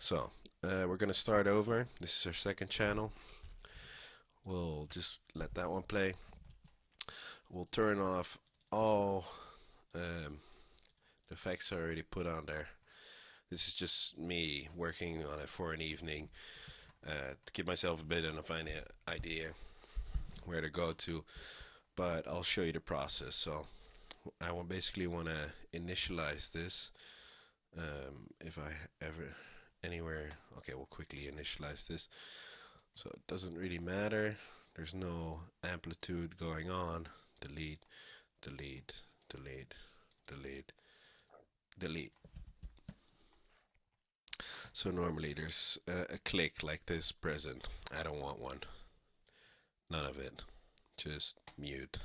So, we're gonna start over. This is our second channel. We'll just let that one play. We'll turn off all the effects I already put on there. This is just me working on it for an evening to give myself a bit of an idea where to go to. But I'll show you the process. So, I will basically want to initialize this. If I ever anywhere, okay, we'll quickly initialize this. So it doesn't really matter. There's no amplitude going on. Delete, delete, delete, delete, delete. So normally there's a click like this present. I don't want one. None of it. Just mute.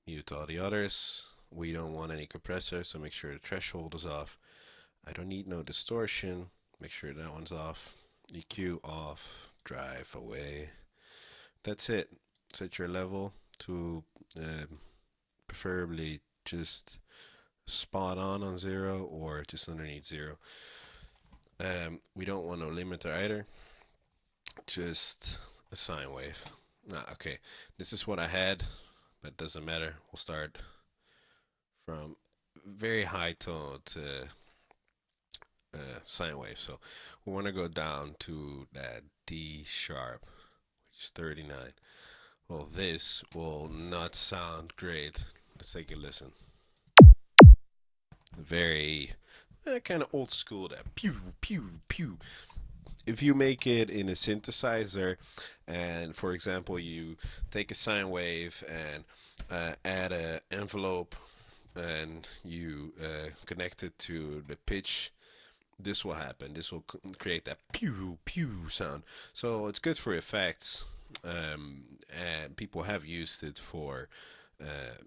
Mute all the others. We don't want any compressor, so make sure the threshold is off. I don't need no distortion. Make sure that one's off. EQ off. Drive away. That's it. Set your level to preferably just spot on 0 or just underneath 0. We don't want no limiter either. Just a sine wave. Okay. This is what I had, but it doesn't matter. We'll start from very high tone to sine wave. So we want to go down to that D sharp, which is 39. Well, this will not sound great. Let's take a listen. Very kind of old school, that pew, pew, pew. If you make it in a synthesizer, and for example, you take a sine wave and add an envelope and you connect it to the pitch, this will happen. This will create that pew pew sound. So it's good for effects, and people have used it for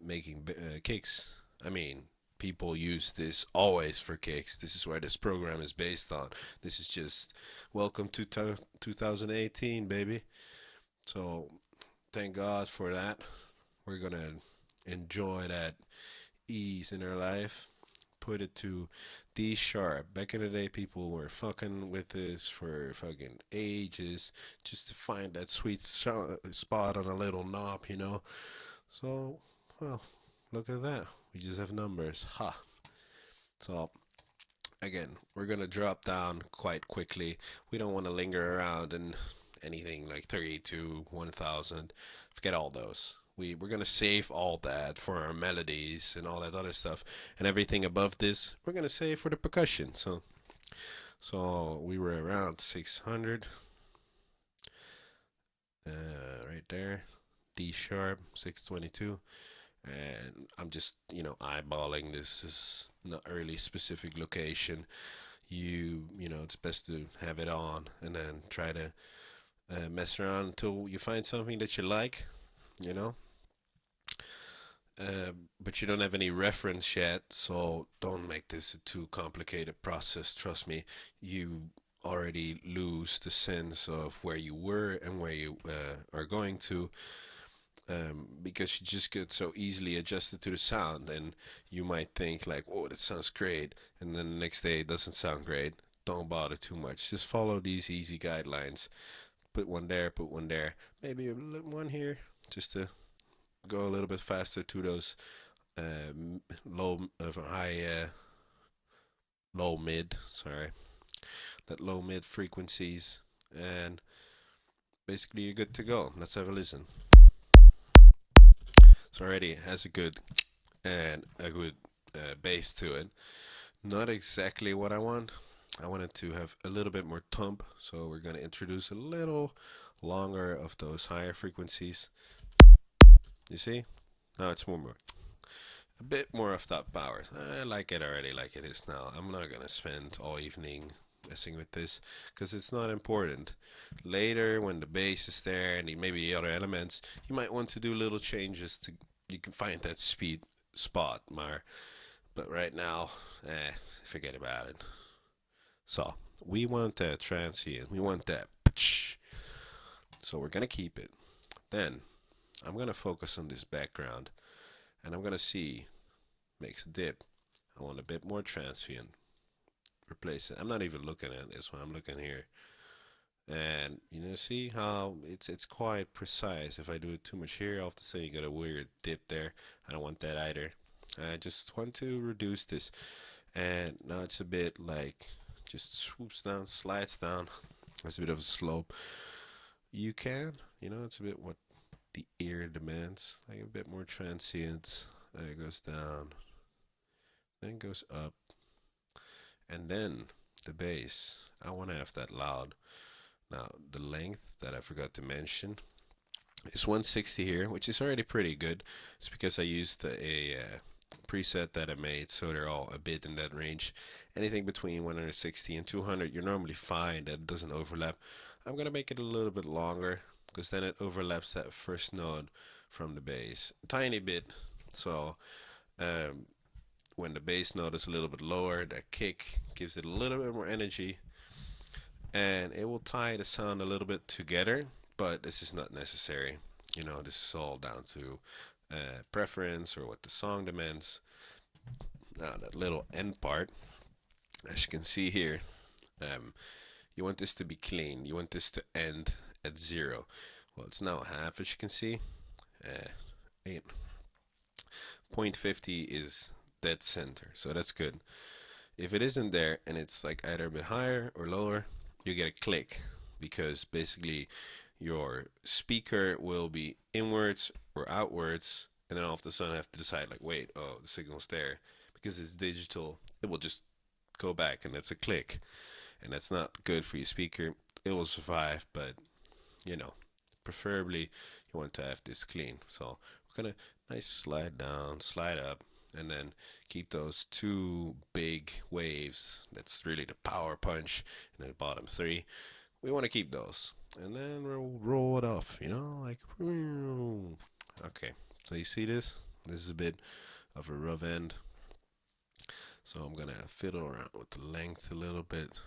making kicks. I mean, people use this always for kicks. This is where this program is based on. This is just welcome to 2018, baby. So thank God for that. We're gonna enjoy that ease in our life. Put it to D sharp. Back in the day, people were fucking with this for fucking ages just to find that sweet spot on a little knob, you know. So, well, look at that. We just have numbers. Ha. So, again, we're gonna drop down quite quickly. We don't want to linger around in anything like 32, 1000. Forget all those. We're gonna save all that for our melodies and all that other stuff, and everything above this we're gonna save for the percussion. So we were around 600, right there, D sharp 622, and I'm just eyeballing this. Is not really specific location. You know it's best to have it on and then try to mess around until you find something that you like. You know. But you don't have any reference yet, so don't make this a too complicated process. Trust me, you already lose the sense of where you were and where you are going to, because you just get so easily adjusted to the sound, and you might think like, "Oh, that sounds great," and then the next day it doesn't sound great. Don't bother too much. Just follow these easy guidelines. Put one there, put one there, maybe one here, just to go a little bit faster to those low mid, sorry, that low mid frequencies, and basically you're good to go. Let's have a listen. So already it has a good bass to it. Not exactly what I want. I want it to have a little bit more thump, so we're going to introduce a little longer of those higher frequencies. You see? Now it's more, a bit more of that power. I like it already like it is now. I'm not gonna spend all evening messing with this because it's not important. Later, when the bass is there and maybe the other elements, you might want to do little changes to you can find that speed spot, maar. But right now, forget about it. So we want that transient. We want that. So we're gonna keep it. Then I'm gonna focus on this background, and I'm gonna see makes a dip. I want a bit more transient. replace it. I'm not even looking at this one. I'm looking here. And you know, see how it's quite precise. If I do it too much here, all of a sudden you got a weird dip there. I don't want that either. I just want to reduce this. And now it's a bit like just swoops down, slides down. It's a bit of a slope. You can, it's a bit what the ear demands, like a bit more transient. It goes down, then goes up, and then the bass. I want to have that loud. Now, the length that I forgot to mention is 160 here, which is already pretty good. It's because I used a preset that I made, so they're all a bit in that range. Anything between 160 and 200, you're normally fine. That doesn't overlap. I'm gonna make it a little bit longer because then it overlaps that first note from the bass a tiny bit. So when the bass note is a little bit lower, that kick gives it a little bit more energy, and it will tie the sound a little bit together. But this is not necessary. This is all down to preference or what the song demands. Now that little end part, as you can see here, you want this to be clean. You want this to end at 0. Well, it's now half, as you can see. 8.50 is dead center, so that's good. If it isn't there and it's like either a bit higher or lower, you get a click, because basically your speaker will be inwards or outwards, and then all of a sudden I have to decide, like, wait, oh, the signal's there. Because it's digital, it will just go back, and that's a click. And that's not good for your speaker. It will survive, but, preferably you want to have this clean. So we're going to nice slide down, slide up, and then keep those two big waves. That's really the power punch, and then the bottom 3. We want to keep those. And then we'll roll it off, like, okay. So you see this? This is a bit of a rough end. So I'm gonna fiddle around with the length a little bit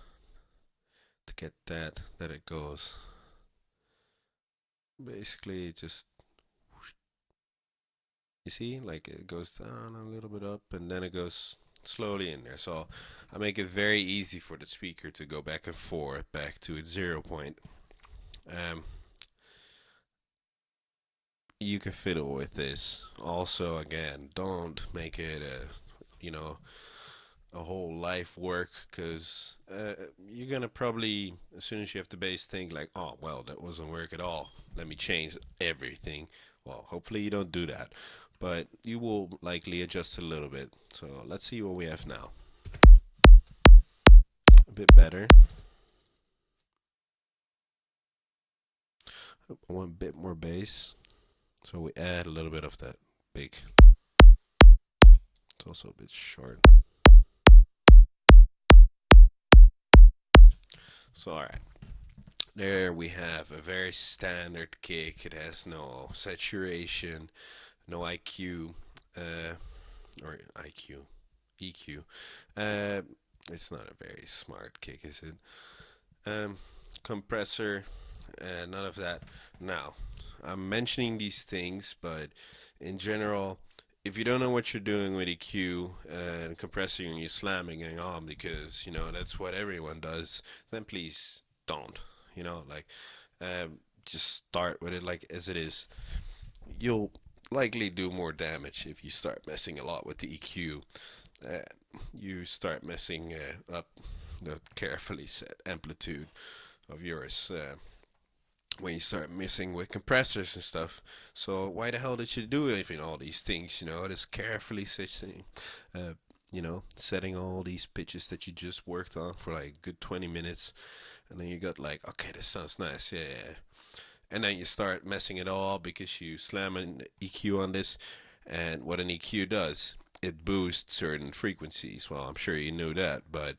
to get that it goes. Basically, just, you see, like it goes down a little bit up, and then it goes slowly in there. So I make it very easy for the speaker to go back and forth, back to its 0 point. You can fiddle with this. Also, again, don't make it a whole life work, because you're gonna probably, as soon as you have the bass, think like, oh well, that wasn't work at all, let me change everything. Well, hopefully you don't do that, but you will likely adjust a little bit. So let's see what we have now. A bit better. I want a bit more bass, so we add a little bit of that big. It's also a bit short. So alright, there we have a very standard kick. It has no saturation, no IQ, or IQ, EQ. It's not a very smart kick, is it? Compressor, none of that. Now, I'm mentioning these things, but in general, if you don't know what you're doing with EQ and compressor, and you're slamming going on because that's what everyone does, then please don't. Like, just start with it like as it is. You'll likely do more damage if you start messing a lot with the EQ. You start messing up the carefully set amplitude of yours. When you start messing with compressors and stuff. So why the hell did you do even all these things? This carefully setting, setting all these pitches that you just worked on for like a good 20 minutes, and then you got like, okay, this sounds nice, yeah. And then you start messing it all because you slam an EQ on this, and what an EQ does, it boosts certain frequencies. Well, I'm sure you knew that, but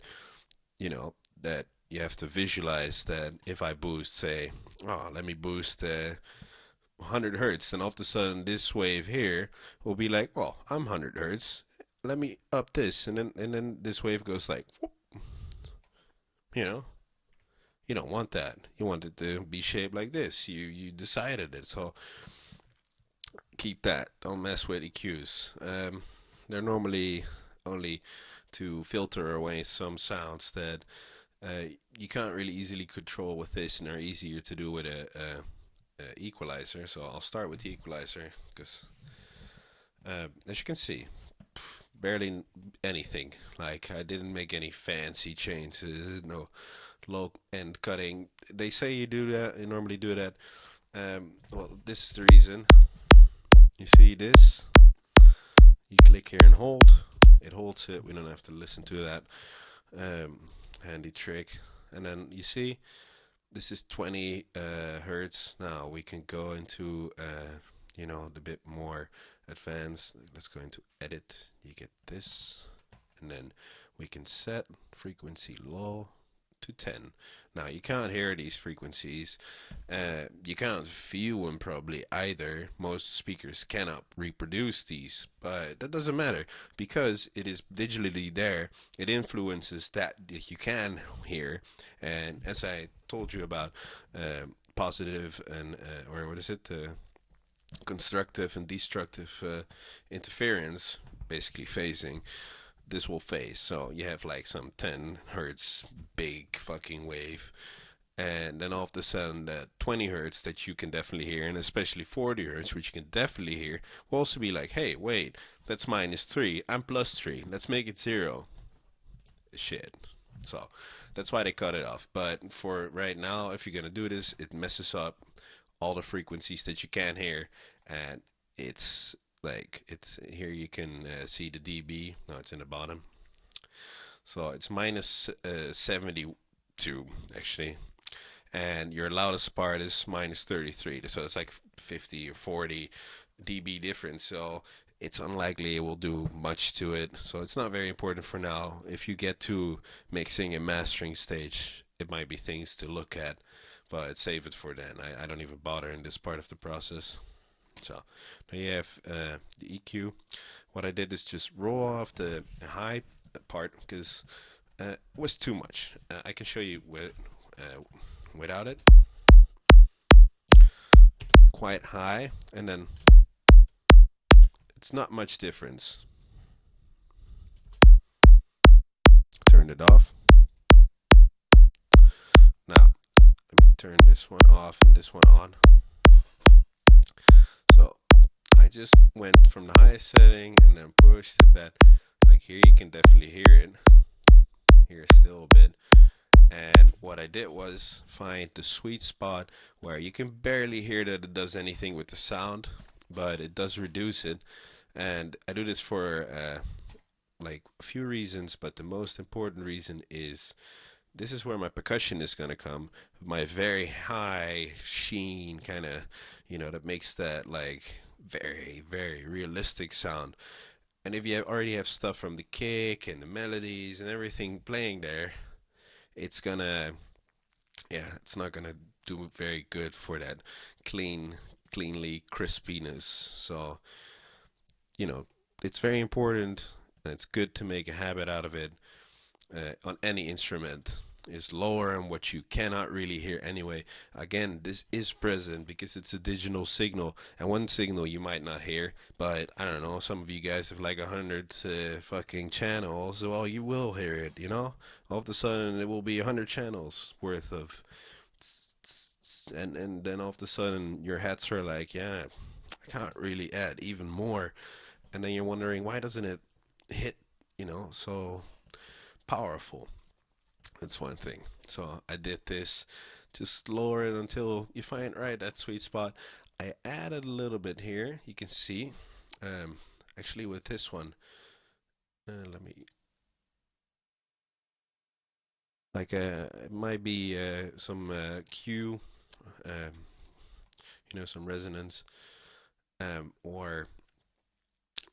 that you have to visualize that if I boost, say, let me boost 100 hertz, and all of a sudden this wave here will be like, well, I'm 100 hertz, let me up this, and then this wave goes like, whoop. You don't want that. You want it to be shaped like this. You decided it, so keep that. Don't mess with EQs. They're normally only to filter away some sounds that you can't really easily control with this and are easier to do with a equalizer. So I'll start with the equalizer because, as you can see, barely anything. Like I didn't make any fancy changes, no low end cutting. They say you do that, you normally do that. Well, this is the reason. You see this? You click here and hold. It holds it. We don't have to listen to that. Handy trick. And then you see, this is 20 hertz. Now we can go into, the bit more advanced. Let's go into edit. You get this. And then we can set frequency low to 10. Now you can't hear these frequencies. You can't feel them probably either. Most speakers cannot reproduce these, but that doesn't matter because it is digitally there. It influences that you can hear. And as I told you about positive and or what is it? Constructive and destructive interference, basically phasing. This will phase. So you have like some 10 hertz big fucking wave. And then all of a sudden, that 20 hertz that you can definitely hear, and especially 40 hertz, which you can definitely hear, will also be like, hey, wait, that's -3. I'm +3. Let's make it 0. Shit. So that's why they cut it off. But for right now, if you're going to do this, it messes up all the frequencies that you can hear. And it's like it's here you can see the dB. No, it's in the bottom. So it's minus 72 actually, and your loudest part is -33. So it's like 50 or 40 dB difference. So it's unlikely it will do much to it. So it's not very important for now. If you get to mixing and mastering stage, it might be things to look at, but save it for then. I don't even bother in this part of the process. So now you have the EQ. What I did is just roll off the high part because it was too much. I can show you without it. Quite high, and then it's not much difference. Turned it off. Now let me turn this one off and this one on. So I just went from the highest setting and then pushed it back. Like here you can definitely hear it. Here still a bit. And what I did was find the sweet spot where you can barely hear that it does anything with the sound, but it does reduce it. And I do this for like a few reasons, but the most important reason is this is where my percussion is going to come. My very high sheen kind of, that makes that like very, very realistic sound. And if you already have stuff from the kick and the melodies and everything playing there, it's not gonna do very good for that cleanly crispiness. So, it's very important and it's good to make a habit out of it on any instrument. Is lower and what you cannot really hear anyway. Again, this is present because it's a digital signal, and one signal you might not hear, but I don't know, some of you guys have like 100 fucking channels, well, you will hear it, all of a sudden it will be 100 channels worth of and then all of a sudden your heads are like, yeah, I can't really add even more, and then you're wondering why doesn't it hit, so powerful. That's one thing. So I did this, just lower it until you find right that sweet spot. I added a little bit here. You can see, actually with this one, let me, like it might be some Q, some resonance, or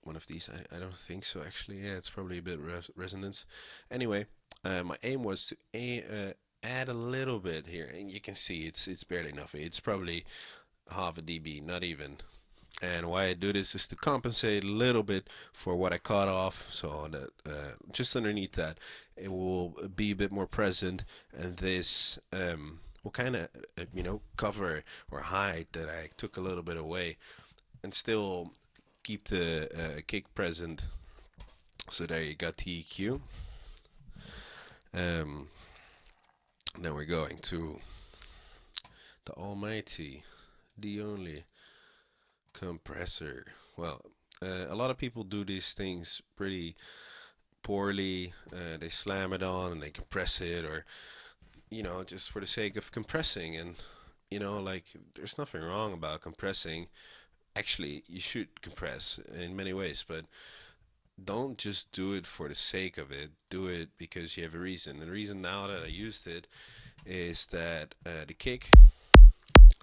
one of these. I don't think so actually. Yeah, it's probably a bit resonance. Anyway. My aim was to add a little bit here, and you can see it's barely enough. It's probably half a dB, not even. And why I do this is to compensate a little bit for what I cut off, so that just underneath that it will be a bit more present, and this will kind of cover or hide that I took a little bit away, and still keep the kick present. So there you got the EQ. Um, Now we're going to the almighty, the only compressor. Well, a lot of people do these things pretty poorly. They slam it on and they compress it, or just for the sake of compressing. And like there's nothing wrong about compressing. Actually, you should compress in many ways, but don't just do it for the sake of it. Do it because you have a reason. And the reason now that I used it is that the kick,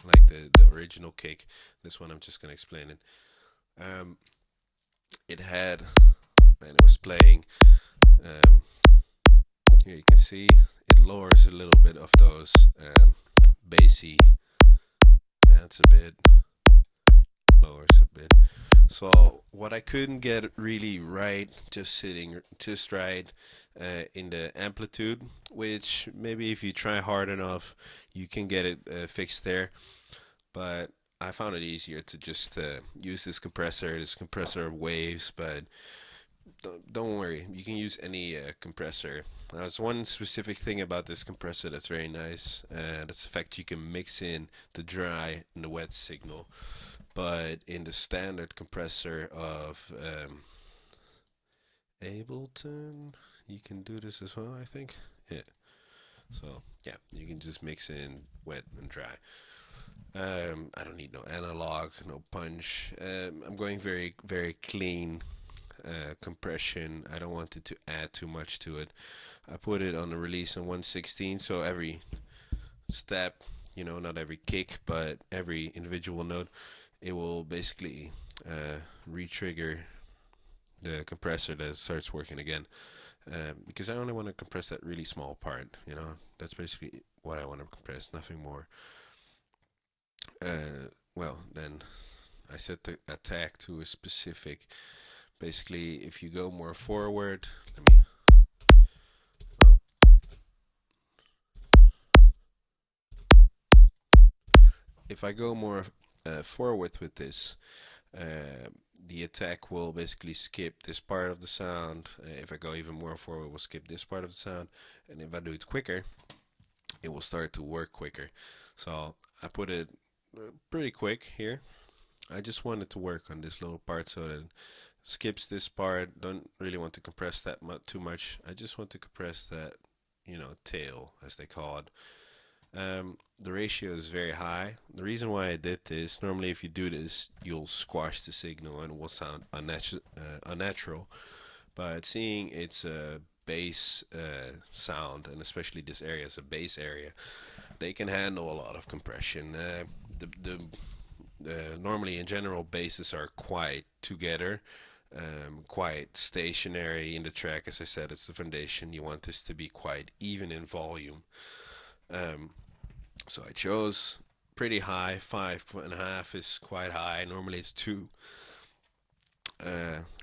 like the original kick, this one I'm just gonna explain it. Um, it had, and it was playing. Um, Here you can see it lowers a little bit of those bassy. That's a bit, lowers a bit. So what I couldn't get really right, just sitting just right in the amplitude, which maybe if you try hard enough, you can get it fixed there. But I found it easier to just use this compressor of waves. But don't worry, you can use any compressor. There's one specific thing about this compressor that's very nice. That's the fact you can mix in the dry and the wet signal. But in the standard compressor of Ableton, you can do this as well, I think. Yeah. So yeah, you can just mix in wet and dry. I don't need no analog, no punch. I'm going very, very clean compression. I don't want it to add too much to it. I put it on the release on 116, so every step, not every kick, but every individual note, it will basically re-trigger the compressor that starts working again. Because I only want to compress that really small part, That's basically what I want to compress, nothing more. Well, then I set the attack to a specific. Basically, if you go more forward, let me. Well, if I go more forward with this, the attack will basically skip this part of the sound. If I go even more forward, it will skip this part of the sound. And if I do it quicker, it will start to work quicker. So I put it pretty quick here. I just wanted to work on this little part so that it skips this part. Don't really want to compress that too much. I just want to compress that, tail, as they call it. The ratio is very high. The reason why I did this, normally if you do this, you'll squash the signal and it will sound unnatural. But seeing it's a bass sound, and especially this area is a bass area, they can handle a lot of compression. Normally in general, basses are quite together, quite stationary in the track. As I said, it's the foundation. You want this to be quite even in volume. Um, so I chose pretty high. 5.5 is quite high. Normally it's 2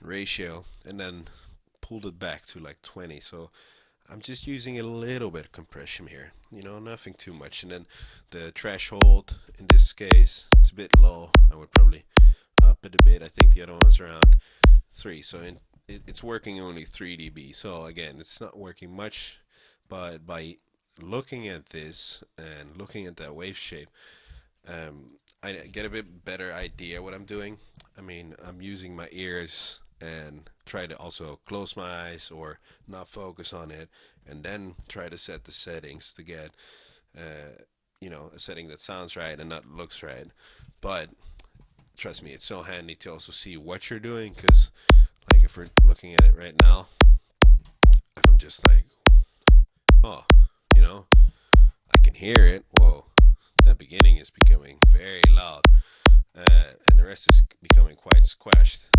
ratio, and then pulled it back to like 20. So I'm just using a little bit of compression here, nothing too much. And then the threshold in this case, it's a bit low. I would probably up it a bit. I think the other one's around 3. So it's working only 3 dB. So again, it's not working much, but by looking at this and looking at that wave shape, I get a bit better idea what I'm doing. I mean, I'm using my ears and try to also close my eyes or not focus on it, and then try to set the settings to get, a setting that sounds right and not looks right. But trust me, it's so handy to also see what you're doing, because, like, if we're looking at it right now, if I'm just like, oh, I can hear it. Whoa, that beginning is becoming very loud, and the rest is becoming quite squashed.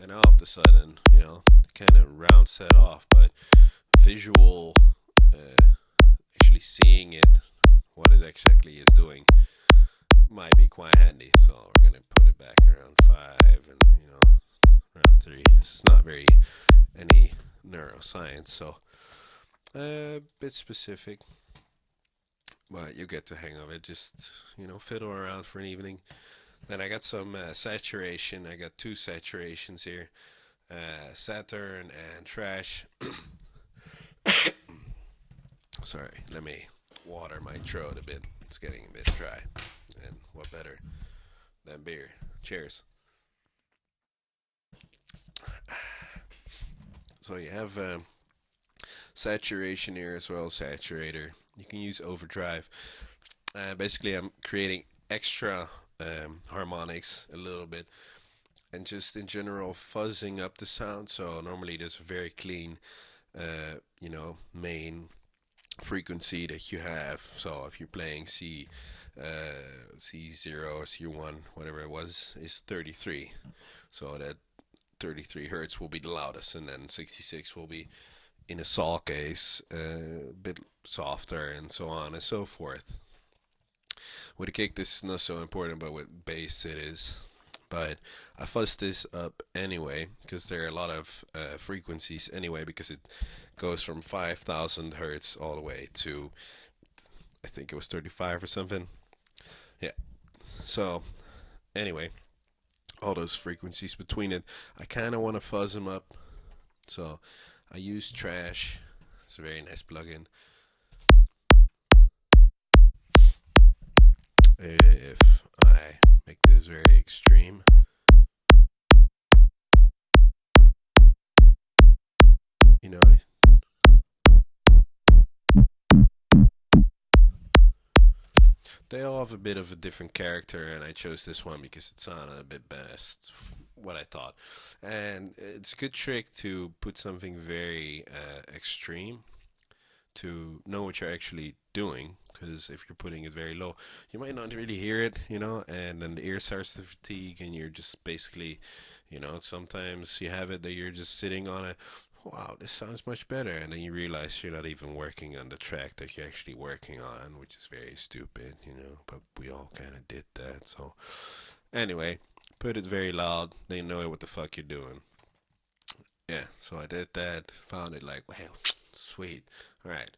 And all of a sudden, kind of rounds that off. But visual, actually seeing it, what it exactly is doing, might be quite handy. So we're gonna put it back around 5, and around 3. This is not very any neuroscience, so a bit specific, but you get the hang of it. Just fiddle around for an evening. Then I got some saturation. I got 2 saturations here. Saturn and Trash. Sorry, let me water my throat a bit. It's getting a bit dry. And what better than beer? Cheers. So you have saturation here as well, saturator. You can use overdrive. Basically, I'm creating extra harmonics a little bit, and just in general fuzzing up the sound. So normally there's a very clean, main frequency that you have. So if you're playing C0 or C1, whatever it was, is 33. So that 33 hertz will be the loudest, and then 66 will be in a saw case a bit softer, and so on and so forth. With a kick, this is not so important, but with bass, it is. But I fuzzed this up anyway because there are a lot of frequencies anyway, because it goes from 5,000 hertz all the way to, I think it was 35 or something. Yeah. So anyway, all those frequencies between it, I kind of want to fuzz them up. So I use Trash. It's a very nice plugin. If I make this very extreme, you know, they all have a bit of a different character, and I chose this one because it sounded a bit best, what I thought. And it's a good trick to put something very extreme to know what you're actually doing, because if you're putting it very low, you might not really hear it, and then the ear starts to fatigue, and you're just basically, sometimes you have it that you're just sitting on it. Wow, this sounds much better, and then you realize you're not even working on the track that you're actually working on, which is very stupid, but we all kind of did that. So anyway, put it very loud, they know what the fuck you're doing. Yeah, so I did that, found it like, wow, sweet. All right,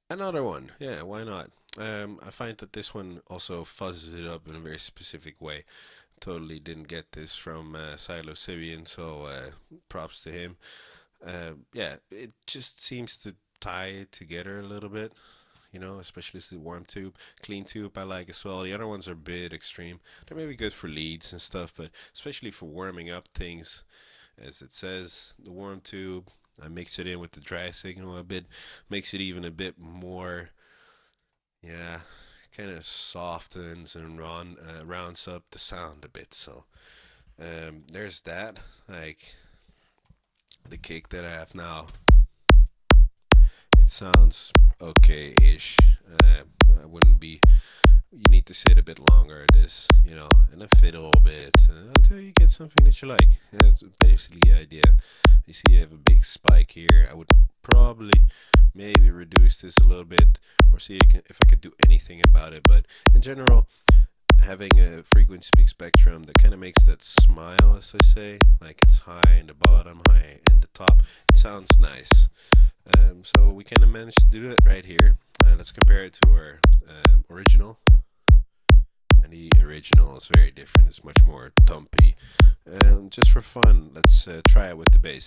another one. Yeah, why not? I find that this one also fuzzes it up in a very specific way. Totally didn't get this from Psilocybin, so props to him. Yeah, it just seems to tie it together a little bit, especially the warm tube. Clean tube I like as well. The other ones are a bit extreme. They may be good for leads and stuff, but especially for warming up things, as it says, the warm tube. I mix it in with the dry signal a bit, makes it even a bit more, yeah, kind of softens and rounds up the sound a bit. So there's that. Like the kick that I have now, it sounds okay-ish. I wouldn't be. You need to sit a bit longer at this, and then fiddle a bit until you get something that you like. Yeah, that's basically the idea. You see, you have a big spike here. I would probably maybe reduce this a little bit, or see if I could do anything about it. But in general, having a frequency peak spectrum that kind of makes that smile, as I say, like it's high in the bottom, high in the top. It sounds nice. So we kind of managed to do that right here. Let's compare it to our original. And the original is very different. It's much more thumpy. And just for fun, let's try it with the bass.